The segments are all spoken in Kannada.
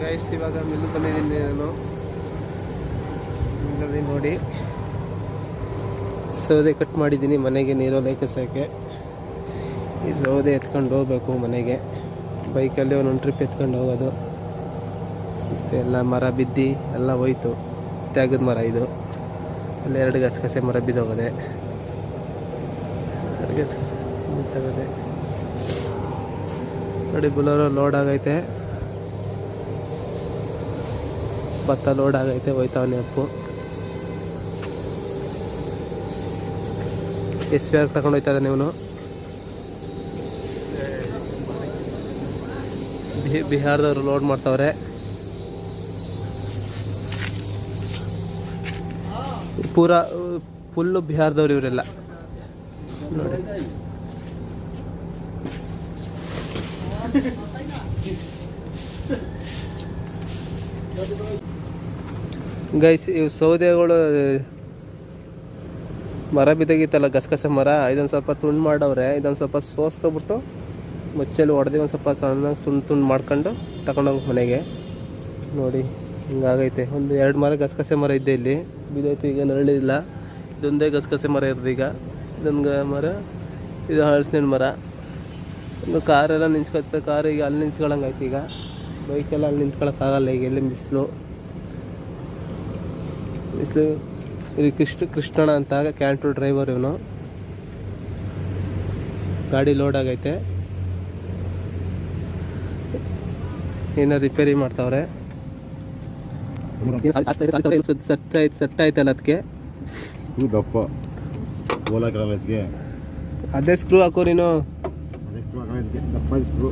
ಗೈಸ್ ಇವಾಗ ಮಿಲ್ ಬಂದಿದ್ದೀನಿ ನಾನು. ಮಿಲ್ಲಲ್ಲಿ ನೋಡಿ ಸೌದೆ ಕಟ್ ಮಾಡಿದ್ದೀನಿ ಮನೆಗೆ ನೀರು ಲೇಖಿಸೋಕ್ಕೆ. ಈ ಸೌದೆ ಎತ್ಕೊಂಡು ಹೋಗ್ಬೇಕು ಮನೆಗೆ. ಬೈಕಲ್ಲಿ ಒಂದೊಂದು ಟ್ರಿಪ್ ಎತ್ಕೊಂಡು ಹೋಗೋದು. ಎಲ್ಲ ಮರ ಬಿದ್ದು ಎಲ್ಲ ಹೋಯ್ತು. ತ್ಯಾಗದ ಮರ ಇದು. ಅಲ್ಲಿ 2 ಗಸಗಸೆ ಮರ ಬಿದ್ದೋಗದೆ. 2 ಗಸಗಸೆ ಬಿದ್ದೋಗದೆ ನೋಡಿ. ಬುಲೋರೋ ಲೋಡ್ ಆಗೈತೆ. ಭತ್ತ ಲೋಡ್ ಆಗೈತೆ. ಹೋಯ್ತಾವನೆ ಅಪ್ಪು. ಎಷ್ಟು ಬೇಗ ತಗೊಂಡು ಹೋಯ್ತಾ ಇದ್ದಾನೆ ಇವನು. ಬಿಹಾರದವರು ಲೋಡ್ ಮಾಡ್ತಾವ್ರೆ. ಪೂರಾ ಫುಲ್ಲು ಬಿಹಾರದವ್ರು ಇವರೆಲ್ಲ ನೋಡಿ. ಗೈಸ್ ಇವು ಸೌದೆಗಳು ಮರ ಬಿದ್ದಾಗಿತ್ತಲ್ಲ ಗಸಗಸೆ ಮರ, ಇದೊಂದು ಸ್ವಲ್ಪ ತುಂಡು ಮಾಡವ್ರೆ. ಇದೊಂದು ಸ್ವಲ್ಪ ಸೋಸ್ಕೊಬಿಟ್ಟು ಮುಚ್ಚಲ್ಲಿ ಹೊಡೆದು ಒಂದು ಸ್ವಲ್ಪ ಸಣ್ಣಗೆ ತುಂಡು ಮಾಡ್ಕೊಂಡು ತಗೊಂಡೋಗಿ ಮನೆಗೆ. ನೋಡಿ ಹಿಂಗಾಗೈತೆ. ಒಂದು 2 ಮರ ಗಸಗಸೆ ಮರ ಇದ್ದೆ ಇಲ್ಲಿ ಬಿದ್ದೋಯ್ತು. ಈಗ ನರಳಿಲ್ಲ. ಇದೊಂದೇ ಗಸಗಸೆ ಮರ ಇರೋದು ಈಗ. ಇದೊಂದು ಮರ, ಇದು ಹಲಸಿನ ಮರ. ಒಂದು ಕಾರೆಲ್ಲ ನಿಂತ್ಕೊತ್ತೆ. ಕಾರ್ ಈಗ ಅಲ್ಲಿ ನಿಂತ್ಕೊಳ್ಳಂಗಾಯ್ತು. ಈಗ ಬೈಕೆಲ್ಲ ಅಲ್ಲಿ ನಿಂತ್ಕೊಳ್ಳೋಕ್ಕಾಗಲ್ಲ. ಈಗ ಎಲ್ಲಿ ಬಿಸಿಲು ಇಲ್ಲಿ ಕೃಷ್ಣಣ್ಣ ಅಂತ ಕ್ಯಾಂಟ್ರ್ ಡ್ರೈವರ್ ಇವನು. ಗಾಡಿ ಲೋಡ್ ಆಗೈತೆ. ಏನೋ ರಿಪೇರಿ ಮಾಡ್ತಾವ್ರೆ. ಸೆಟ್ ಆಯ್ತಲ್ಲ ಅದಕ್ಕೆ. ಸ್ಕ್ರೂ ದಪ್ಪ ಅದೇ ಸ್ಕ್ರೂ ಹಾಕೋ ನೀನು. ದಪ್ಪ ಸ್ಕ್ರೂ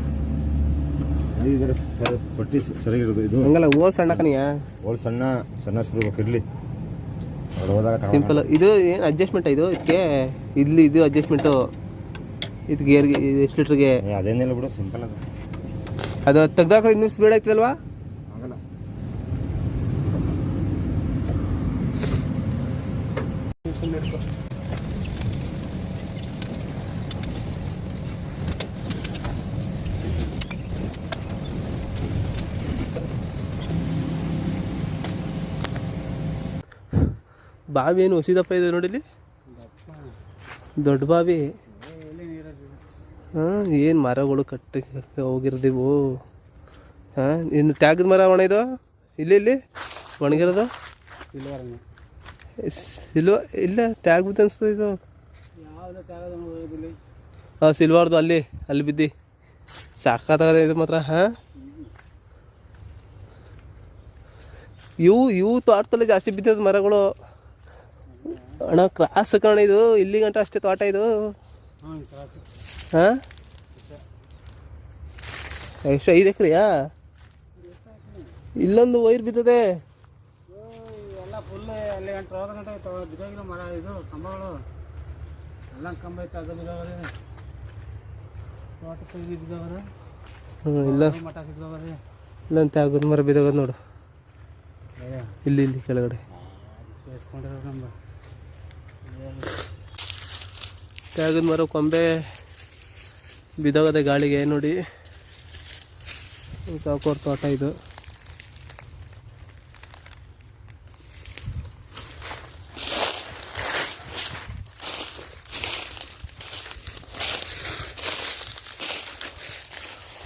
ಪಟ್ಟಿ ಸರಿಯಾಗಿರೋದು ಇದು. ಹಂಗಲ್ಲ ಓಲ್ ಸಣ್ಣ ಕನಿಯಾ. ಓಲ್ ಸಣ್ಣ ಸ್ಕ್ರೂ ಬೇಕಿರಲಿ. ಸಿಂಪಲ್. ಇದು ಏನು ಅಡ್ಜಸ್ಟ್ಮೆಂಟ್ ಇದು ಇದಕ್ಕೆ. ಇಲ್ಲಿ ಇದು ಅಡ್ಜಸ್ಟ್ಮೆಂಟು ಇದು ಗೇರ್ಗೆ. ಇದು ಎಷ್ಟು ಲೀಟ್ರಿಗೆ ಅದೇನಿಲ್ಲ ಬಿಡು, ಸಿಂಪಲ್ ಅದು. ಅದು ತೆಗ್ದಾಕ ಇನ್ನೂ ಸ್ಪೀಡ್ ಆಗ್ತದಲ್ವಾ. ಆಗಲ್ಲ. ಬಾವಿ ಏನು ಹೊಸಿದಪ್ಪ ಇದೆ ನೋಡಿಲಿ. ದೊಡ್ಡ ಬಾವಿ. ಹಾಂ ಏನು ಮರಗಳು ಕಟ್ಟಿ ಹೋಗಿರ್ದಿವು. ಹಾಂ ಇನ್ನು ತ್ಯಾಗದ ಮರ ಒಣ ಇದು. ಇಲ್ಲಿ ಒಣಗಿರೋದು ಸಿಲ್ವ ಇಲ್ಲ ತ್ಯಾಗದ ಅನಿಸ್ತದೆ ಇದು. ಹಾಂ ಸಿಲ್ವಾರ್ದು ಅಲ್ಲಿ ಬಿದ್ದು ಸಾಕಾಗದ ಇದು ಮಾತ್ರ. ಹಾಂ ಇವು ತೋಟದಲ್ಲೇ ಜಾಸ್ತಿ ಬಿದ್ದದ ಮರಗಳು ಅಣ್ಣ. ಕ್ರಾಸ್ ಕಣ ಇದು. ಇಲ್ಲಿ ಗಂಟ ಅಷ್ಟೇ ತೋಟ ಇದು. ಹಾಂ ಎಷ್ಟು 5 ಎಕರೆಯಾ? ಇಲ್ಲೊಂದು ವೈರ್ ಬಿದ್ದದೆ. ಇಲ್ಲಂತ ಆಗೋದು ಮರ ಬಿದ್ದೋಗೋದು ನೋಡು. ಇಲ್ಲಿ ಕೆಳಗಡೆ ತ್ಯಾಗದ ಮರ ಕೊಂಬೆ ಬಿದ್ದೋಗದೆ ಗಾಳಿಗೆ ನೋಡಿ. ಸಾಕೋರ್ ತೋಟ ಇದು.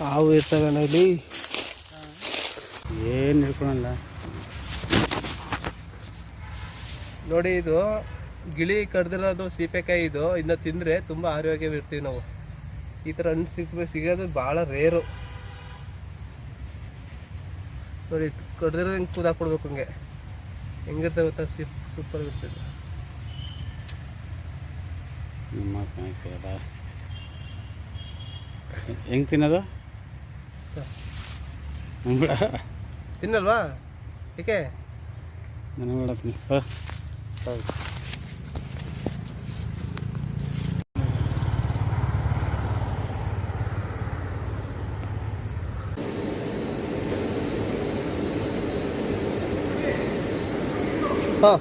ಹಾವು ಇರ್ತವೆ ಇಲ್ಲಿ. ಏನು ಹಿಡ್ಕೊಳಲ್ಲ ನೋಡಿ. ಇದು ಗಿಳಿ ಕಡ್ದಿರೋದು ಸೀಪೆಕಾಯಿ ಇದು. ಇದನ್ನ ತಿಂದರೆ ತುಂಬ ಆರೋಗ್ಯವಿರ್ತೀವಿ ನಾವು. ಈ ಥರ ಹಣ್ಣು ಸಿಗೋದು ಭಾಳ ರೇರು ನೋಡಿ. ಕಡ್ದಿರೋದು ಹಿಂಗೆ ಕೂದಾಕ್ಬಿಡ್ಬೇಕು. ಹಂಗೆ ಹೆಂಗಿರ್ತವೆ ಗೊತ್ತಾ, ಸೂಪರ್ ಇರ್ತದೆ. ಹೆಂಗೆ ತಿನ್ನೋದು? ತಿನ್ನಲ್ವಾ? ಏಕೆ? ನನಗೆ ಮಾಡತ್ತೀನಿ. ಹಾಂ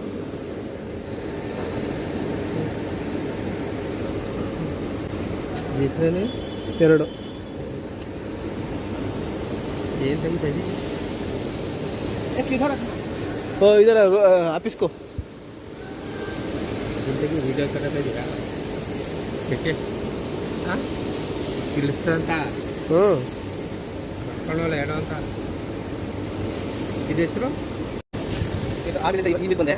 ಇದರಲ್ಲಿ 2 ಏನು ತೆಗಿತಾ ಇದ್ದೀವಿ. ಓ ಇದರ ಆಫೀಸ್ಗೂ ವಿಡಿಯೋ ಕಟ್ಟಿದ್ದೀರಾ ತಿಳಿಸ್ತಂತ ಹ್ಞೂ ಕರ್ಕೊಂಡೋಲ್ಲ ಏನೋ ಅಂತ ಇದು ಹೆಸರು ಇದು ಆಗಲಿಂದ ಇಲ್ಲಿ ಬಂದೆ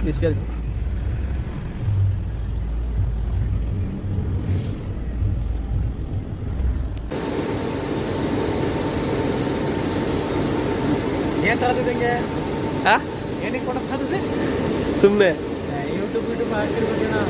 Espera. ಏನು ತರದಿದ್ದಂಗೆ ಹಾಂ ಏನಕ್ಕೆ ಕೊಡೋದು ಸುಮ್ಮನೆ ಯೂಟ್ಯೂಬ್ ಹಾಕಿರ್ಬೇಕೇನೋ